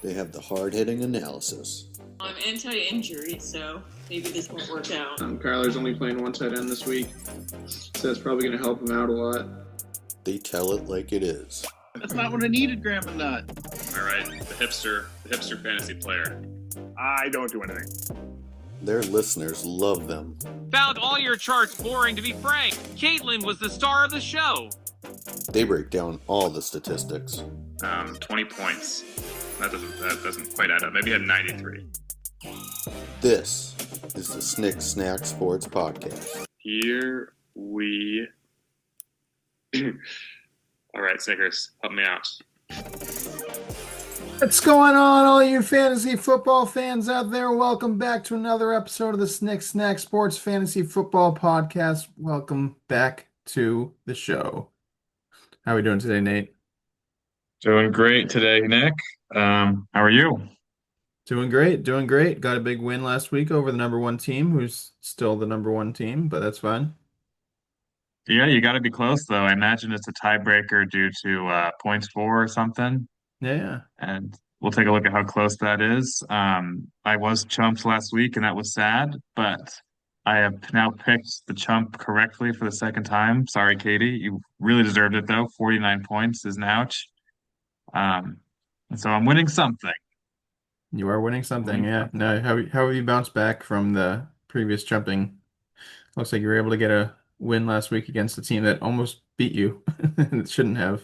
They have the hard-hitting analysis. I'm anti-injury, so maybe this won't work out. Kyler's only playing one tight end this week, so that's probably going to help him out a lot. They tell it like it is. That's not what I needed, Grandma Nut. All right, the hipster fantasy player. I don't do anything. Their listeners love them. Found all your charts boring, to be frank. Caitlin was the star of the show. They break down all the statistics. 20 points. That doesn't quite add up. Maybe he had 93. This is the Snick Snack Sports Podcast. Here we... All right, Snickers, help me out. What's going on, all you fantasy football fans out there? Welcome back to another episode of the Snick Snack Sports Fantasy Football Podcast. Welcome back to the show. How are we doing today, Nate? Doing great today, Nick. How are you? Doing great. Got a big win last week over the number one team, who's still the number one team, but that's fine. Yeah, you got to be close, though. I imagine it's a tiebreaker due to points for or something. Yeah. And we'll take a look at how close that is. I was chumped last week, and that was sad, but I have now picked the chump correctly for the second time. Sorry, Katie. You really deserved it, though. 49 points is an ouch. And so I'm winning something. You are winning something, yeah. Now, how have you bounced back from the previous jumping? Looks like you were able to get a win last week against a team that almost beat you. It shouldn't have.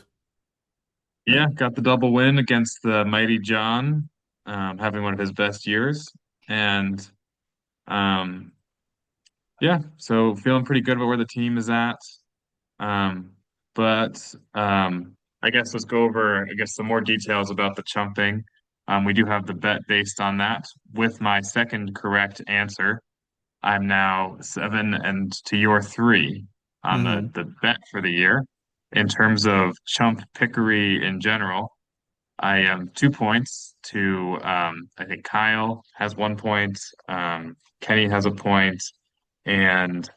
Yeah, got the double win against the mighty John, having one of his best years. And um, yeah, so feeling pretty good about where the team is at. But I guess let's go over, some more details about the chumping. We do have the bet based on that. With my second correct answer, I'm now 7 and to your 3 on the bet for the year. In terms of chump pickery in general, I am 2 points to I think Kyle has 1 point, Kenny has a point, and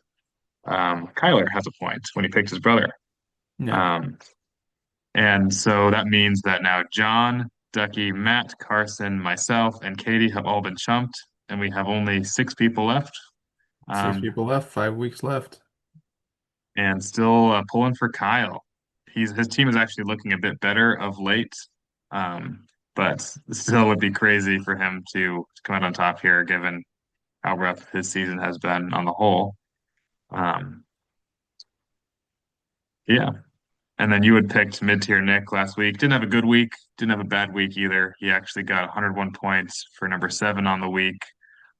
Kyler has a point when he picked his brother. Yeah. And so that means that now John, Ducky, Matt, Carson, myself, and Katie have all been chumped, and we have only 6 people left. 6 people left, 5 weeks left. And still pulling for Kyle. His team is actually looking a bit better of late, but still would be crazy for him to come out on top here, given how rough his season has been on the whole. Yeah. And then you had picked mid-tier Nick last week. Didn't have a good week, didn't have a bad week either. He actually got 101 points for number 7 on the week,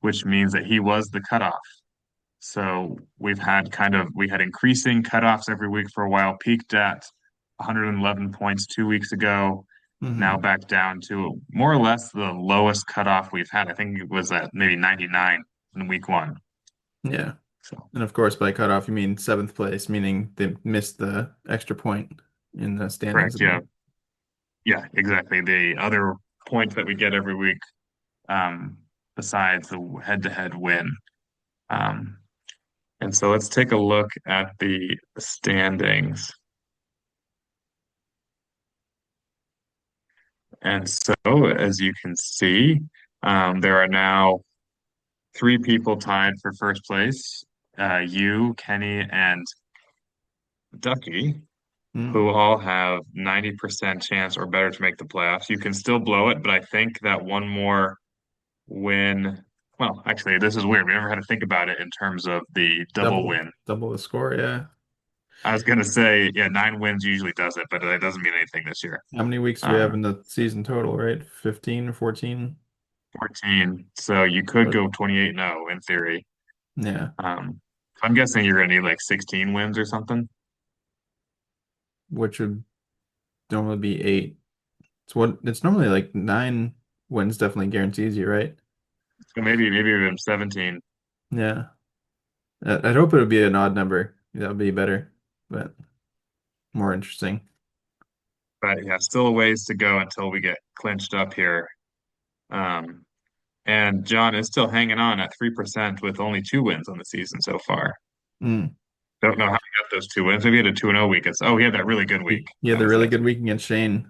which means that he was the cutoff. So we had increasing cutoffs every week for a while, peaked at 111 points 2 weeks ago, now back down to more or less the lowest cutoff we've had. I think it was at maybe 99 in week 1. Yeah. So, and of course, by cutoff, you mean 7th place, meaning they missed the extra point in the standings. Correct, yeah. Yeah, exactly. The other points that we get every week, besides the head-to-head win. And so let's take a look at the standings. And so, as you can see, there are now 3 people tied for first place. You, Kenny, and Ducky, who all have 90% chance or better to make the playoffs. You can still blow it, but I think that one more win. Well, actually, this is weird. We never had to think about it in terms of the double win. Double the score, yeah. I was going to say, 9 wins usually does it, but that doesn't mean anything this year. How many weeks do we have in the season total, right? 15 or 14? 14. So you could go 28-0 in theory. Yeah. I'm guessing you're going to need like 16 wins or something. Which would normally be 8. It's normally like 9 wins definitely guarantees you, right? So maybe even 17. Yeah. I'd hope it would be an odd number. That would be better, but more interesting. But yeah, still a ways to go until we get clinched up here. And John is still hanging on at 3% with only 2 wins on the season so far. Don't know how he got those 2 wins. Maybe he had a 2-0 week. He had that really good week. He had the really good week against Shane.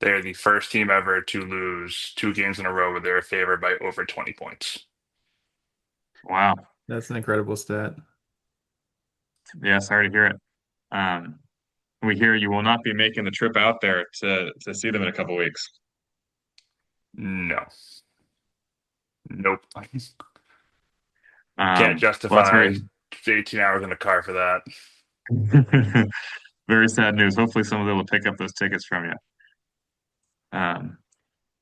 They're the first team ever to lose 2 games in a row where they're favored by over 20 points. Wow. That's an incredible stat. Yeah, sorry to hear it. Um, we hear you will not be making the trip out there to see them in a couple weeks. No. Nope. Can't Well, that's justify very 18 hours in a car for that. very sad news. Hopefully, someone will pick up those tickets from you. Um,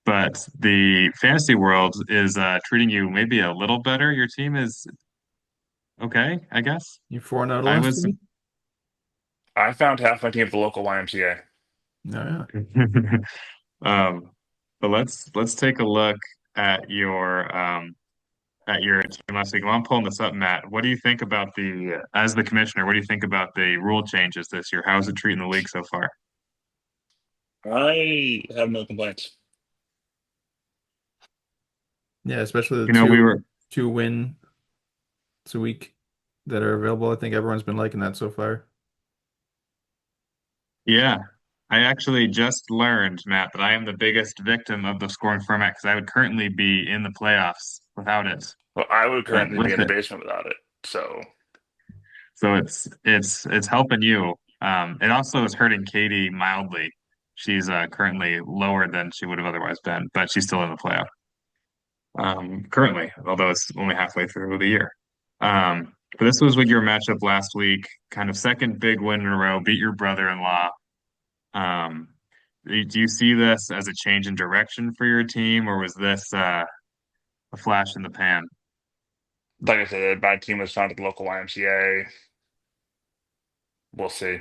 but the fantasy world is treating you maybe a little better. Your team is okay, I guess. You 4-0 I last was, week? I found half my team at the local YMCA. Oh, yeah. um, but let's take a look at your team last week. While I'm pulling this up, Matt, what do you think about as the commissioner, what do you think about the rule changes this year? How is it treating the league so far? I have no complaints. Yeah, especially the You know, we were, two wins a week that are available. I think everyone's been liking that so far. yeah. I actually just learned, Matt, that I am the biggest victim of the scoring format because I would currently be in the playoffs without it. Well, I would But currently be with in the it, basement without it. So so it's helping you. It also is hurting Katie mildly. She's currently lower than she would have otherwise been, but she's still in the playoff. Currently, although it's only halfway through the year. But this was with your matchup last week, kind of second big win in a row, beat your brother-in-law. Um, do you see this as a change in direction for your team, or was this a flash in the pan? like I said, my team was found at the local YMCA. We'll see.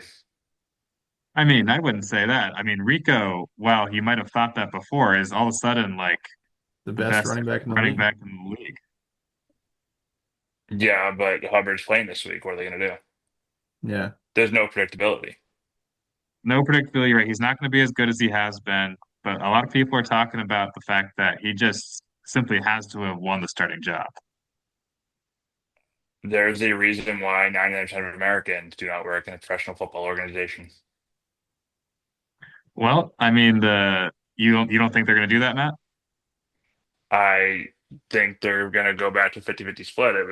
I mean, I wouldn't say that. I mean, Rico, while he might have thought that before, is all of a sudden like The the best best running back in the running league. back in the league. Yeah, but Hubbard's playing this week. What are they going to do? Yeah. There's no predictability. No predictability, right? He's not going to be as good as he has been, but a lot of people are talking about the fact that he just simply has to have won the starting job. There's a reason why 99% of Americans do not work in a professional football organization. Well, I mean, you don't think they're going to do that, Matt? I think they're going to go back to 50-50 split. It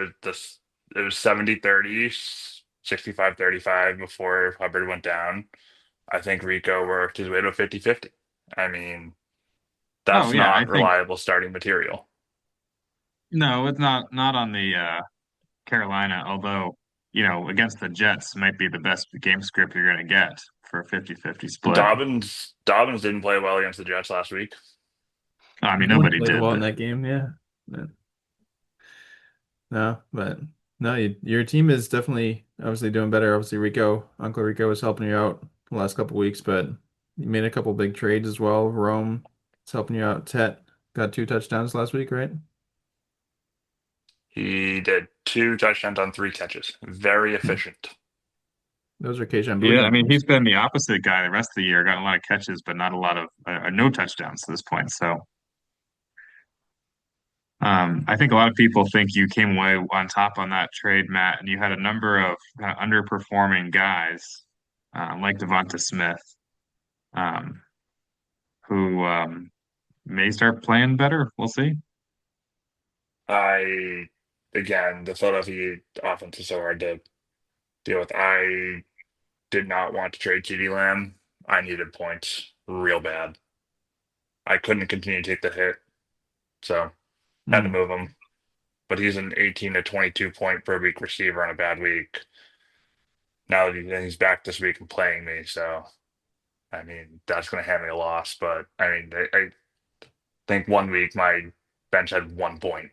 was 70-30, 65-35 before Hubbard went down. I think Rico worked his way to a 50-50. I mean, Oh that's yeah, I not think reliable starting material. no, it's not on the Carolina, although against the Jets might be the best game script you're going to get for a 50-50 split. Dobbins didn't play well against the Jets last week. I mean, No one nobody played did, well in but that game, yeah. No, but no, your team is definitely obviously doing better. Obviously, Uncle Rico was helping you out the last couple weeks, but you made a couple big trades as well. Rome is helping you out. Tet got 2 touchdowns last week, right? He did 2 touchdowns on 3 catches. Very Hmm. efficient. Those are Keishan yeah, I mean, Boutte. he's been the opposite guy the rest of the year, gotten a lot of catches, but not a lot of no touchdowns to this point. So, I think a lot of people think you came away on top on that trade, Matt, and you had a number of kind of underperforming guys, like Devonta Smith, um, who may start playing better. We'll see. I Again, the Philadelphia offense is so hard to deal with. I did not want to trade CeeDee Lamb. I needed points real bad. I couldn't continue to take the hit, so had to Hmm. move him. But he's an 18 to 22 point per week receiver on a bad week. Now that he's back this week and playing me, so I mean that's going to hand me a loss. But I mean, I think one week my bench had 1 point.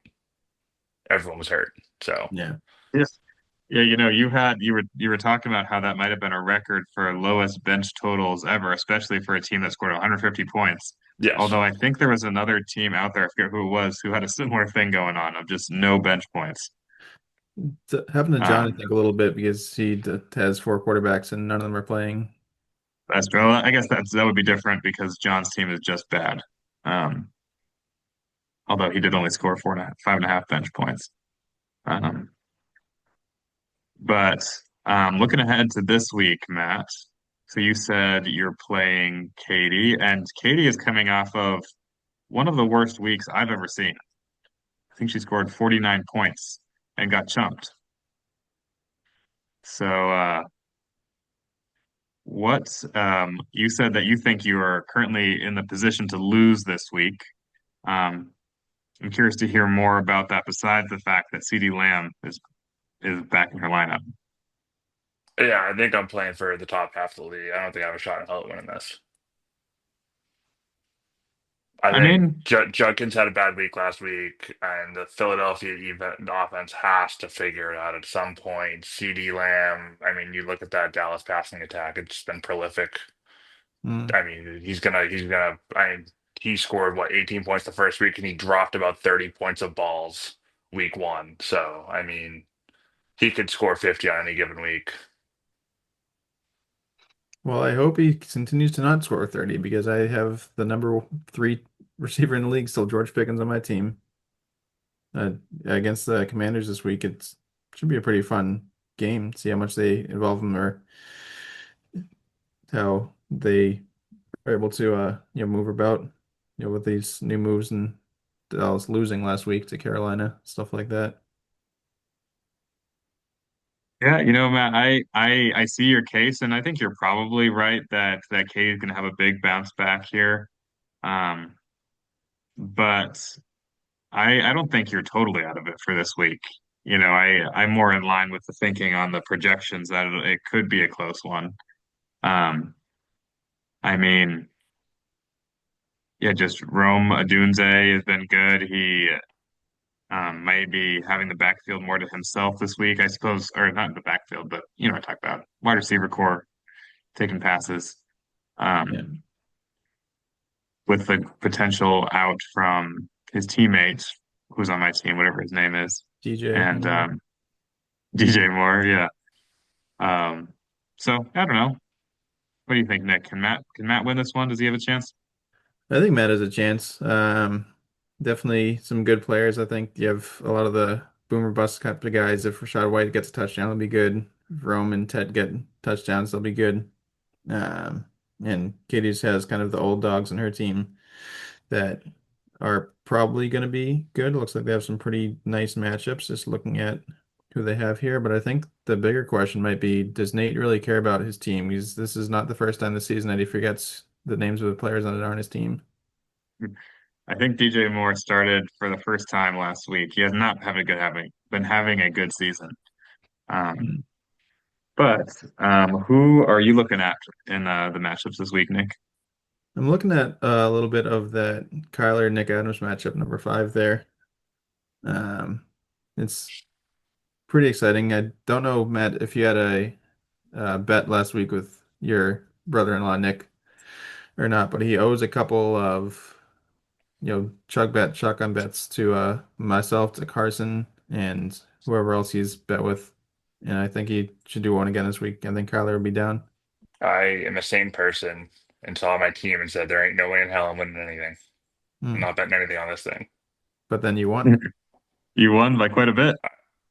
Everyone was hurt, so Yeah. Yes. Yeah, you were talking about how that might have been a record for lowest bench totals ever, especially for a team that scored 150 points. yes. Although I think there was another team out there, I forget who it was, who had a similar thing going on of just no bench points. It's happened to John, I Um, think, a little bit because has 4 quarterbacks and none of them are playing. that's well, I guess that would be different because John's team is just bad. Um, although he did only score 5.5 bench points. But looking ahead to this week, Matt, So you said you're playing Katie, and Katie is coming off of one of the worst weeks I've ever seen. I think she scored 49 points and got chumped. So, what you said that you think you are currently in the position to lose this week. Um, I'm curious to hear more about that besides the fact that CD Lamb is back in her lineup. Yeah, I think I'm playing for the top half of the league. I don't think I have a shot in hell at winning this. I I think mean, Judkins had a bad week last week, and the Philadelphia offense has to figure it out at some point. CD Lamb, I mean, you look at that Dallas passing attack; it's been prolific. Hmm. I mean, he's gonna. I mean, he scored what 18 points the first week, and he dropped about 30 points of balls week one. So, I mean, he could score 50 on any given week. Well, I hope he continues to not score 30 because I have the number three receiver in the league still, George Pickens, on my team. Uh, Against the Commanders this week, it should be a pretty fun game. See how much they involve him or how they are able to move about with these new moves and Dallas losing last week to Carolina, stuff like that. yeah, Matt, I see your case, and I think you're probably right that Kate is going to have a big bounce back here. Um, but I don't think you're totally out of it for this week. I'm more in line with the thinking on the projections that it could be a close one. Um, I mean, yeah, just Rome Odunze has been good. He might be having the backfield more to himself this week, I suppose, or not the backfield, but I talk about wide receiver core taking passes. Yeah, Um, with the potential out from his teammate, who's on my team, whatever his name is, DJ and Moore. DJ Moore. Yeah. Um, so I don't know. What do you think, Nick? Can Matt win this one? Does he have a chance? I think Matt has a chance. Definitely some good players. I think you have a lot of the boomer bust type of guys. If Rashad White gets a touchdown, it'll be good. If Rome and Ted get touchdowns, they'll be good. Um, and Katie's has kind of the old dogs in her team that are probably going to be good. It looks like they have some pretty nice matchups just looking at who they have here. But I think the bigger question might be, does Nate really care about his team? This is not the first time this season that he forgets the names of the players that are on his team. I think DJ Moore started for the first time last week. He has not having been having a good season. Um, Hmm. but who are you looking at in the matchups this week, Nick? I'm looking at a little bit of that Kyler Nick Adams matchup, number five there. Um, it's pretty exciting. I don't know, Matt, if you had a bet last week with your brother-in-law Nick or not, but he owes a couple of shotgun bets to myself, to Carson, and whoever else he's bet with. And I think he should do one again this week. I think Kyler will be down. I am a sane person and saw my team and said, there ain't no way in hell I'm winning anything. I'm Hmm. not betting anything on this thing. But then you won. You won by quite a bit.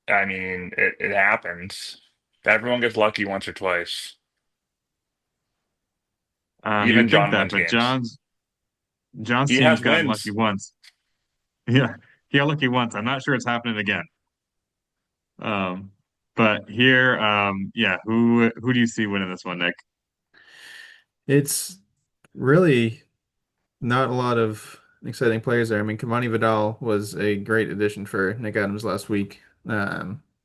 I mean, it happens. Everyone gets lucky once or twice. Even You'd think John that, wins but games. John's He has team's gotten lucky wins. once. Yeah, he got lucky once. I'm not sure it's happening again. Um, but here, yeah, who do you see winning this one, Nick? It's really not a lot of exciting players there. I mean, Kamani Vidal was a great addition for Nick Adams last week.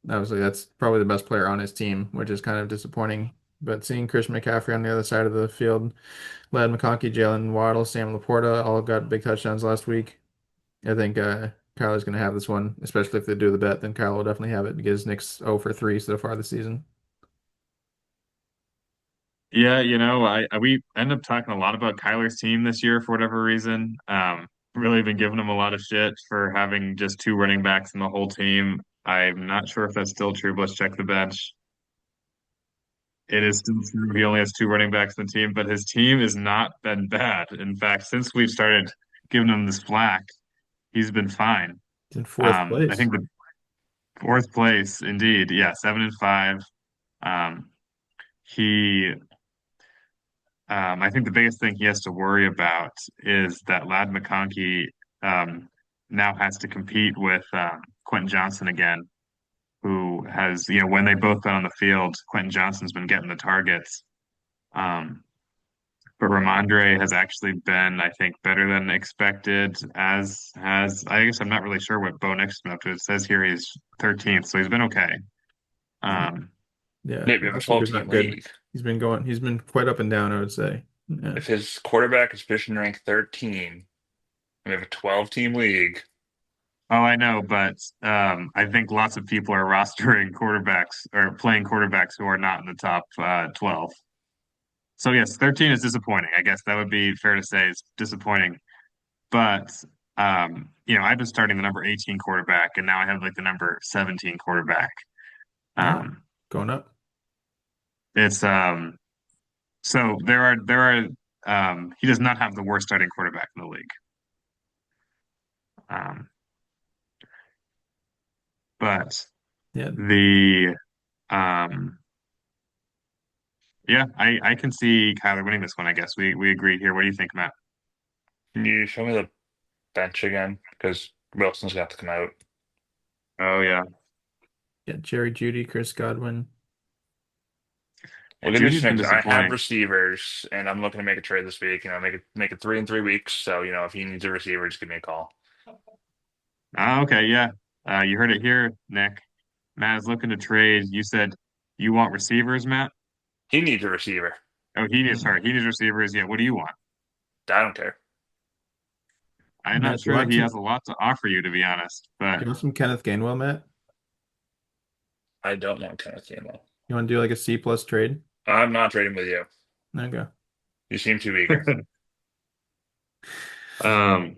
Obviously, that's probably the best player on his team, which is kind of disappointing. But seeing Chris McCaffrey on the other side of the field, Lad McConkey, Jalen Waddle, Sam Laporta all got big touchdowns last week. I think Kyler's going to have this one, especially if they do the bet. Then Kyler will definitely have it because Nick's 0 for 3 so far this season. Yeah, we end up talking a lot about Kyler's team this year for whatever reason. Really been giving him a lot of shit for having just two running backs in the whole team. I'm not sure if that's still true, but let's check the bench. It is still true. He only has two running backs in the team, but his team has not been bad. In fact, since we've started giving him this flack, he's been fine. He's in fourth I place. think the fourth place, indeed. Yeah, 7-5. Um, he I think the biggest thing he has to worry about is that Ladd McConkey now has to compete with Quentin Johnson again, who has, when they both been on the field, Quentin Johnson's been getting the targets. Um, but Ramondre has actually been, I think, better than expected, as has, I guess I'm not really sure what Bo Nix's been up to. It says here he's 13th, so he's been okay. Um, Yeah, Maybe we have a last week was 12-team not good. league. He's been quite up and down, I would say. Yeah. If his quarterback is position ranked 13, and we have a 12-team league, Oh, I know, but I think lots of people are rostering quarterbacks or playing quarterbacks who are not in the top 12. So yes, 13 is disappointing. I guess that would be fair to say it's disappointing. But I've been starting the number 18 quarterback, and now I have like the number 17 quarterback. Oh, Um, going up. it's so he does not have the worst starting quarterback in the league. Um, but Yeah. the um Yeah, I can see Kyler winning this one, I guess. We agree here. What do you think, Matt? can you show me the bench again? Because Wilson's got to come out. Oh yeah. Yeah, Jerry Judy, Chris Godwin. Well, And good news Judy's been next. I have disappointing. receivers, and I'm looking to make a trade this week. Make it 3 in 3 weeks. So if he needs a receiver, just give me a call. Okay, yeah. You heard it here, Nick. Matt is looking to trade. You said you want receivers, Matt? He needs a receiver. Oh, he needs receivers. Yeah, what do you want? I don't care. I'm not Matt, sure that he has a lot to offer you, to be honest. do But you want some Kenneth Gainwell, Matt? I don't want Kenneth Gainwell. You want to do like a C plus trade? I'm not trading with you. Okay. You seem too eager. um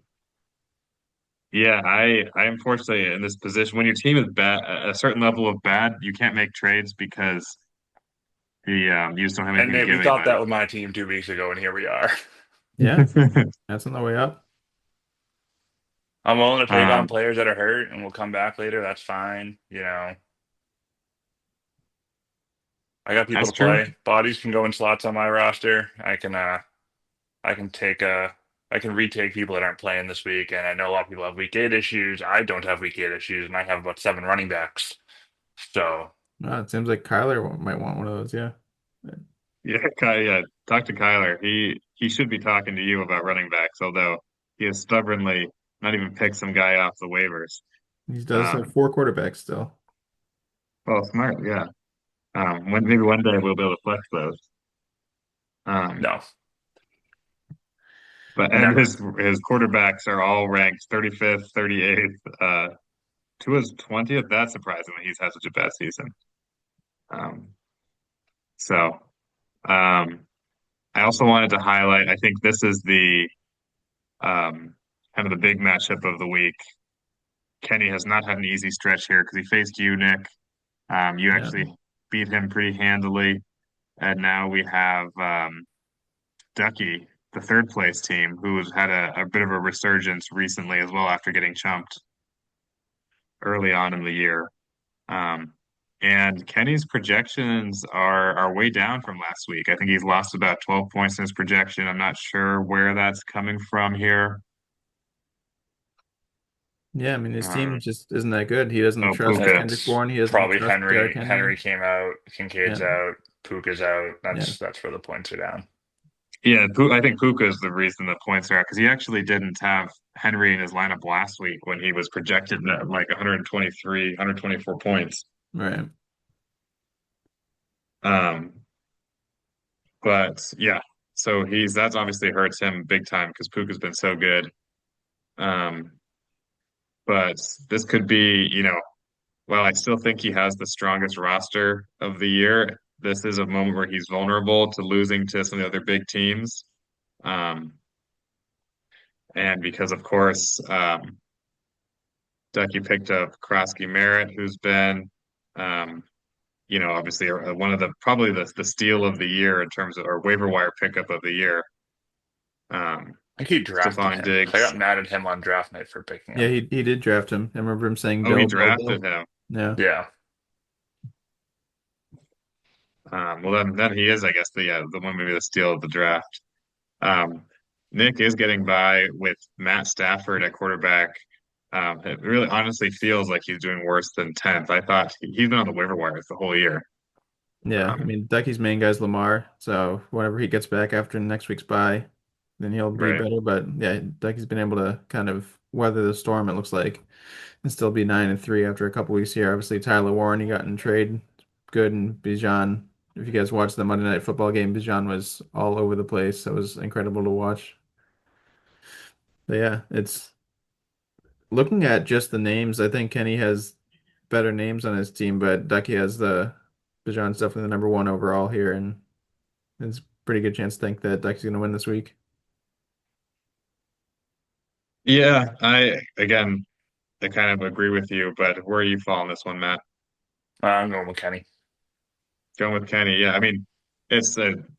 yeah, I unfortunately in this position when your team is bad a certain level of bad, you can't make trades because you just don't have And anything to we give thought anybody. that with my team 2 weeks ago, and here we are. Yeah, that's on the way up. I'm willing to take on Um, players that are hurt, and we'll come back later. That's fine. I got people that's to true. play. Bodies can go in slots on my roster. I can I can retake people that aren't playing this week, and I know a lot of people have week 8 issues. I don't have week 8 issues, and I have about 7 running backs. So It seems like Kyler might want one of those. Yeah. Yeah, yeah. Talk to Kyler. He should be talking to you about running backs, although he has stubbornly not even picked some guy off the waivers. He does have Um, 4 quarterbacks still. well, smart, yeah. Maybe one day we'll be able to flex those. Um, no, but and never. his quarterbacks are all ranked 35th, 38th, to his 20th. That's surprising that he's had such a bad season. Um, so I also wanted to highlight. I think this is the kind of the big matchup of the week. Kenny has not had an easy stretch here because he faced you, Nick. You Yeah. actually beat him pretty handily, and now we have Ducky, the third place team, who's had a bit of a resurgence recently as well after getting chumped early on in the year. Um, and Kenny's projections are way down from last week. I think he's lost about 12 points in his projection. I'm not sure where that's coming from here. Yeah, I mean his team Um, just isn't that good. He doesn't oh, trust Uh, Puka. Kendrick Bourne. He doesn't Probably trust Derrick Henry Henry. came out. Yeah, Kincaid's out. Puka's out. yeah, That's where the points are down. Yeah, I think Puka is the reason the points are out because he actually didn't have Henry in his lineup last week when he was projected at like 123, 124 points. right. Um, but yeah, so that's obviously hurts him big time because Puka's been so good. Um, but this could be, while I still think he has the strongest roster of the year, this is a moment where he's vulnerable to losing to some of the other big teams. Um, and because of course, Ducky picked up Krosky Merritt, who's been, um, obviously one of the probably the steal of the year in terms of or waiver wire pickup of the year. Um, I keep drafting Stephon him because I Diggs. got mad at him on draft night for picking Yeah, him. he did draft him. I remember him saying Oh, he Bill, Bill, drafted Bill. him. Yeah. Yeah. Well, then he is, I guess, the one maybe the steal of the draft. Um, Nick is getting by with Matt Stafford at quarterback. It really honestly feels like he's doing worse than 10th. I thought he's been on the waiver wires the whole year. Yeah, I Um, mean, Ducky's main guy's Lamar, so whenever he gets back after next week's bye, then he'll be right. better. But yeah, Ducky's been able to kind of weather the storm, it looks like, and still be 9-3 after a couple weeks here. Obviously, Tyler Warren, he got in trade good, and Bijan. If you guys watched the Monday Night Football game, Bijan was all over the place. It was incredible to watch. But yeah, it's looking at just the names. I think Kenny has better names on his team, but Ducky has the Bijan's definitely the number one overall here, and it's a pretty good chance to think that Ducky's going to win this week. Yeah, I kind of agree with you, but where are you falling this one, Matt? I'm going with Kenny. Going with Kenny. Yeah, I mean, it's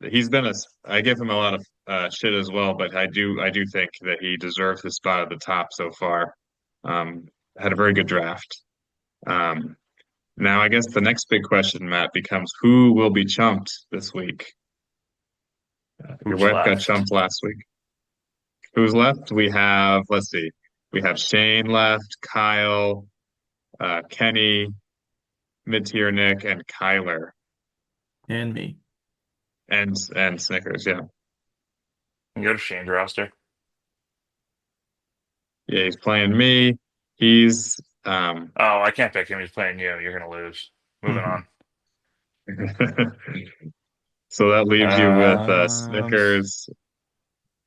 he's been I give him a lot of shit as well, but I do think that he deserves his spot at the top so far. Um, had a very good draft. Um, Now I guess the next big question, Matt, becomes who will be chumped this week? Your Who's wife got left? chumped last week. Who's left? Let's see, we have Shane left, Kyle, Kenny, mid-tier Nick, and Kyler, And me. and Snickers. Yeah, You go to Shane's roster. yeah, he's playing me. He's um, Oh, I can't pick him. He's playing you. You're gonna lose. Moving on. so that leaves you with Um, Snickers,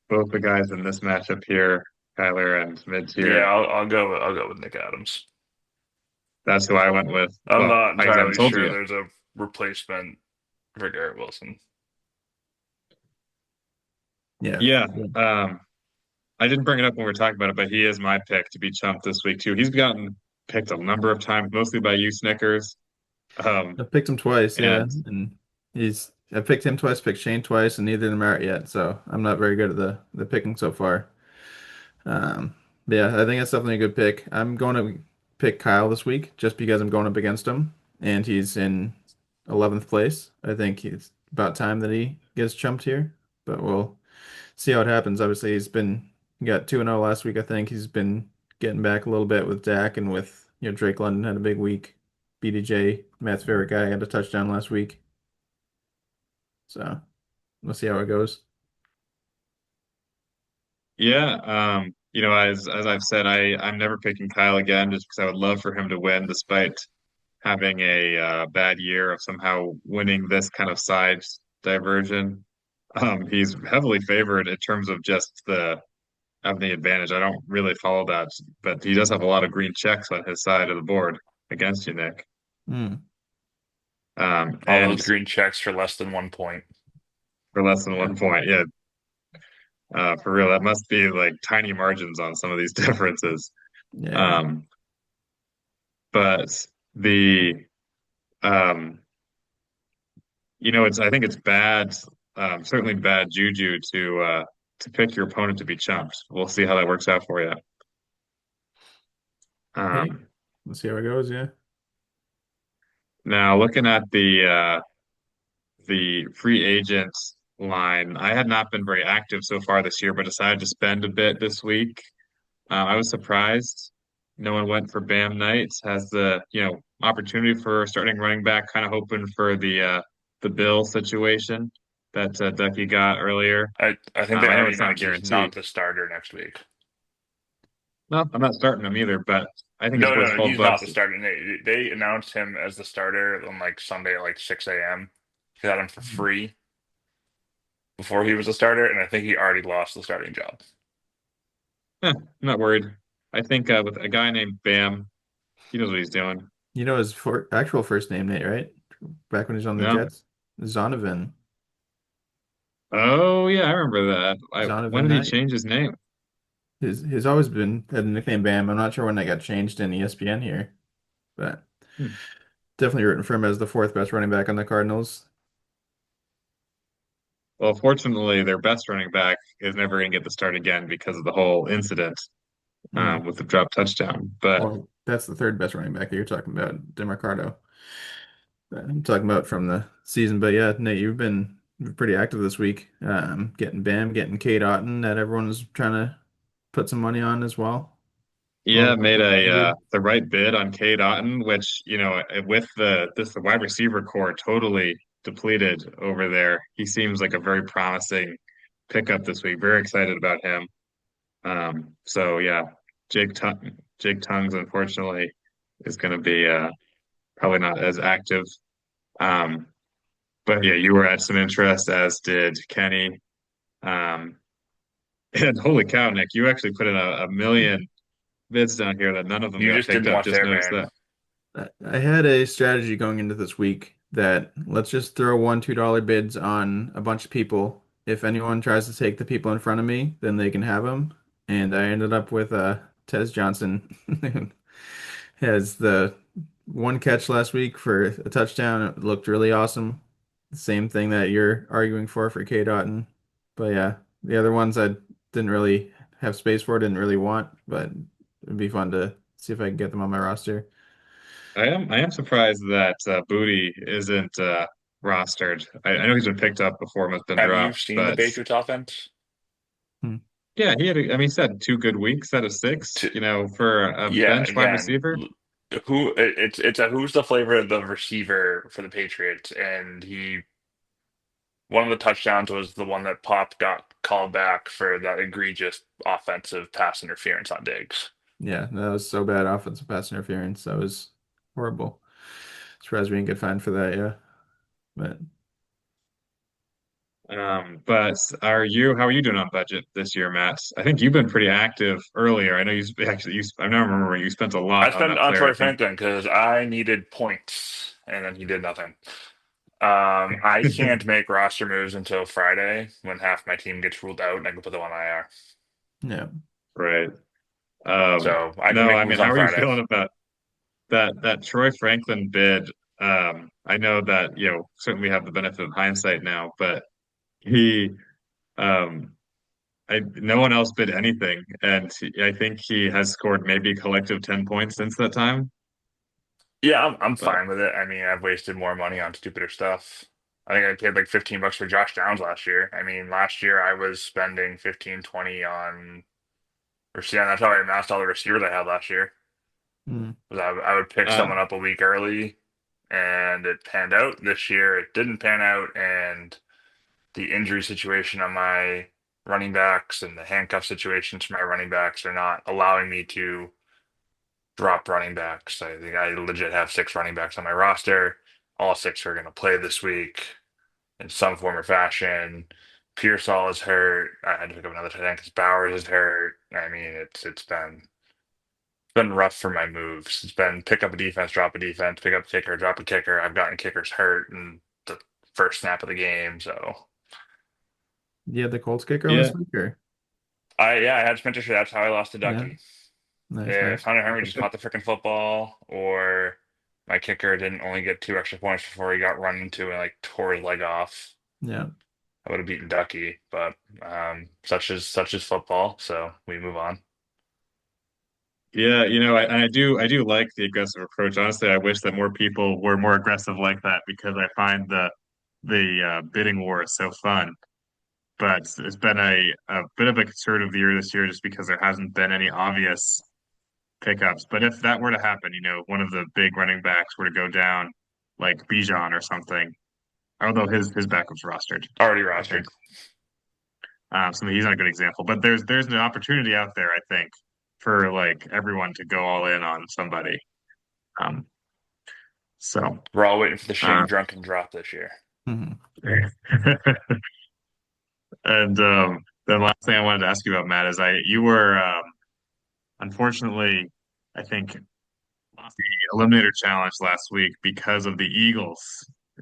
both the guys in this matchup here, Kyler and yeah, mid-tier. I'll go with Nick Adams. That's who I went with. I'm Well, not I haven't entirely told you sure yet. there's a replacement for Garrett Wilson. Yeah. Yeah, I didn't bring it up when we were talking about it, but he is my pick to be chumped this week too. He's gotten picked a number of times, mostly by you, Snickers. I picked him twice, yeah. And And I picked him twice, picked Shane twice, and neither of them are out yet, so I'm not very good at the picking so far. Um, but yeah, I think that's definitely a good pick. I'm going to pick Kyle this week just because I'm going up against him, and he's in 11th place. I think it's about time that he gets chumped here, but we'll see how it happens. Obviously, he got 2-0 last week, I think. He's been getting back a little bit with Dak and with, Drake London had a big week. BDJ, Matt's favorite guy, had a touchdown last week. So we'll see how it goes. yeah, as I've said, I'm never picking Kyle again just because I would love for him to win, despite having a bad year of somehow winning this kind of side diversion. He's heavily favored in terms of just the having the advantage. I don't really follow that, but he does have a lot of green checks on his side of the board against you, Nick. Hmm. All those And green checks for less than 1 point. for less than Yeah. 1 point, yeah, for real, that must be like tiny margins on some of these differences. Yeah. Um, but the um, I think it's bad, certainly bad juju to pick your opponent to be chumped. We'll see how that works out for you. Hey, Um, let's see how it goes. Yeah. Now looking at the free agents line, I had not been very active so far this year, but decided to spend a bit this week. I was surprised no one went for Bam Knight. Has the opportunity for starting running back, kind of hoping for the Bill situation that Ducky got earlier. I think they I know already it's not a announced he's guarantee. not the starter next week. No, I'm not starting him either, but I think it's No, no, worth no, 12 he's not bucks. the starter. They announced him as the starter on like Sunday at like 6 a.m. They got him for free before he was a starter, and I think he already lost the starting job. I'm not worried. I think with a guy named Bam, he knows what he's doing. You know his actual first name, Nate, right? Back when he was on the No. Jets? Zonovan. Oh yeah, I remember that. When Zonovan did he Knight. change his name? He's always been had a nickname Bam. I'm not sure when that got changed in ESPN here, but Hmm. definitely rooting for him as the fourth best running back on the Cardinals. Well, fortunately, their best running back is never going to get the start again because of the whole incident Hmm. with the drop touchdown. But Well, that's the third best running back that you're talking about, DeMarcado. I'm talking about from the season, but yeah, Nate, you've been pretty active this week. Getting Bam, getting Kate Otten that everyone was trying to put some money on as well. Yeah, Well, made a injured. the right bid on Cade Otton, which with the wide receiver core totally depleted over there. He seems like a very promising pickup this week. Very excited about him. So yeah, Jake Tongues unfortunately is going to be probably not as active. Um, but yeah, you were at some interest, as did Kenny. Um, and holy cow, Nick, you actually put in a million bids down here that none of them You got just picked didn't up. want Just there, noticed man. that. I had a strategy going into this week that let's just throw $1, $2 bids on a bunch of people. If anyone tries to take the people in front of me, then they can have them. And I ended up with Tez Johnson, who has the one catch last week for a touchdown. It looked really awesome. Same thing that you're arguing for K. Dotton. But yeah, the other ones I didn't really have space for, didn't really want, but it'd be fun to see if I can get them on my roster. I am surprised that Booty isn't rostered. I know he's been picked up before and has been Have you dropped, seen the but Patriots offense? Hmm. yeah, I mean, he's had two good weeks out of six. To, For a yeah, bench wide again, receiver. it's a who's the flavor of the receiver for the Patriots, and he one of the touchdowns was the one that Pop got called back for that egregious offensive pass interference on Diggs. Yeah, that was so bad offensive pass interference. That was horrible. Surprised we didn't get fined for that, yeah. But But how are you doing on budget this year, Matt? I think you've been pretty active earlier. I know I don't remember you spent a I lot on spent that on player, I Troy think. Franklin because I needed points, and then he did nothing. I can't make roster moves until Friday when half my team gets ruled out and I can put them on IR. yeah. Right. So I can No, make I mean, moves how on are you Friday. feeling about that Troy Franklin bid? I know that, certainly have the benefit of hindsight now, but he, um, no one else bid anything, and I think he has scored maybe a collective 10 points since that time. Yeah, I'm But fine with it. I mean, I've wasted more money on stupider stuff. I think I paid like 15 bucks for Josh Downs last year. I mean, last year I was spending 15, 20 on receiver. That's how I amassed all the receivers I had last year. Mm. Was I would pick uh, someone up a week early and it panned out. This year it didn't pan out, and the injury situation on my running backs and the handcuff situations for my running backs are not allowing me to drop running backs. I think I legit have six running backs on my roster. All six are going to play this week in some form or fashion. Pearsall is hurt. I had to pick up another tight end because Bowers is hurt. I mean, it's been rough for my moves. It's been pick up a defense, drop a defense, pick up a kicker, drop a kicker. I've gotten kickers hurt in the first snap of the game, so You had the Colts kicker on yeah, this week, or? yeah, I had Spencer. That's how I lost to Yeah. Ducky. Nice, If nice. Hunter Henry just caught the freaking football, or my kicker didn't only get two extra points before he got run into and like tore his leg off, Yeah. I would have beaten Ducky. But such is football, so we move on. yeah. I do like the aggressive approach. Honestly, I wish that more people were more aggressive like that because I find the bidding war is so fun. But it's been a bit of a conservative year this year just because there hasn't been any obvious pickups. But if that were to happen, one of the big running backs were to go down, like Bijan or something, although his backup's rostered, Already I think. rostered. So he's not a good example, but there's an opportunity out there, I think, for like everyone to go all in on somebody. Um, so We're all waiting for the uh, Shane Drunken drop this year. Hmm. and the last thing I wanted to ask you about, Matt, is you were unfortunately, I think, lost the Eliminator Challenge last week because of the Eagles.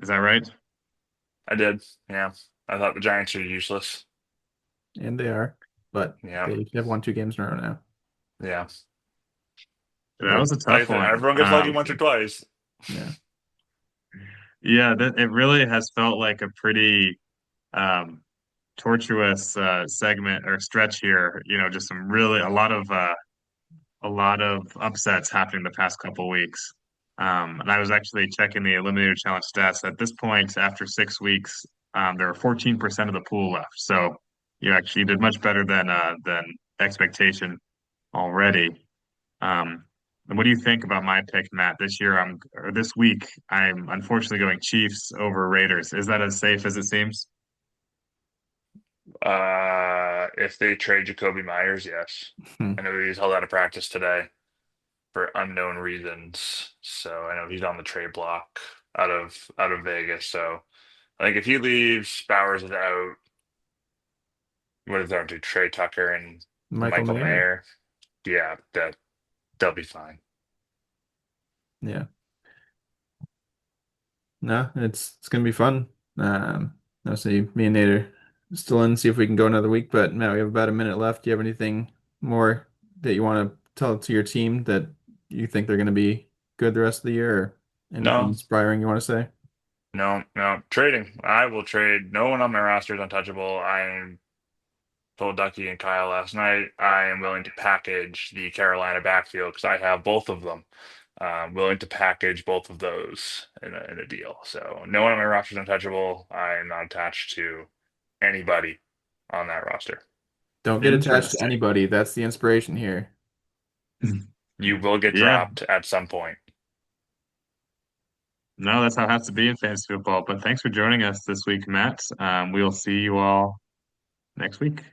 Is that right? I did. Yeah. I thought the Giants are useless. And they are, but Yeah. they have won 2 games in a row now. Yeah. That But was a Like I tough said, one. everyone gets lucky once or twice. yeah, Yeah, that it really has felt like a pretty um, tortuous segment or stretch here. Just a lot of upsets happening the past couple weeks. And I was actually checking the Eliminator Challenge stats. At this point, after 6 weeks, there were 14% of the pool left. So you actually did much better than expectation already. And what do you think about my pick, Matt? This year, or this week, I'm unfortunately going Chiefs over Raiders. Is that as safe as it seems? If they trade Jacoby Myers, yes. Hmm. I know he's held out of practice today for unknown reasons. So I know he's on the trade block out of Vegas. So I think if he leaves, Bowers is out. What is there to Trey Tucker and Michael Michael Mayer. Mayer? Yeah, they'll be fine. Yeah. No, it's gonna be fun. I'll see me and Nate are still in, see if we can go another week. But Matt, we have about a minute left. Do you have anything more that you want to tell to your team that you think they're gonna be good the rest of the year, or anything No, inspiring you want to say? no. Trading. I will trade. No one on my roster is untouchable. I told Ducky and Kyle last night I am willing to package the Carolina backfield because I have both of them. Willing to package both of those in a deal. So no one on my roster is untouchable. I am not attached to anybody on that roster. Don't get attached to Interesting. anybody. That's the inspiration here. You will get Yeah, dropped at some point. no, that's how it has to be in fantasy football. But thanks for joining us this week, Matt. We'll see you all next week.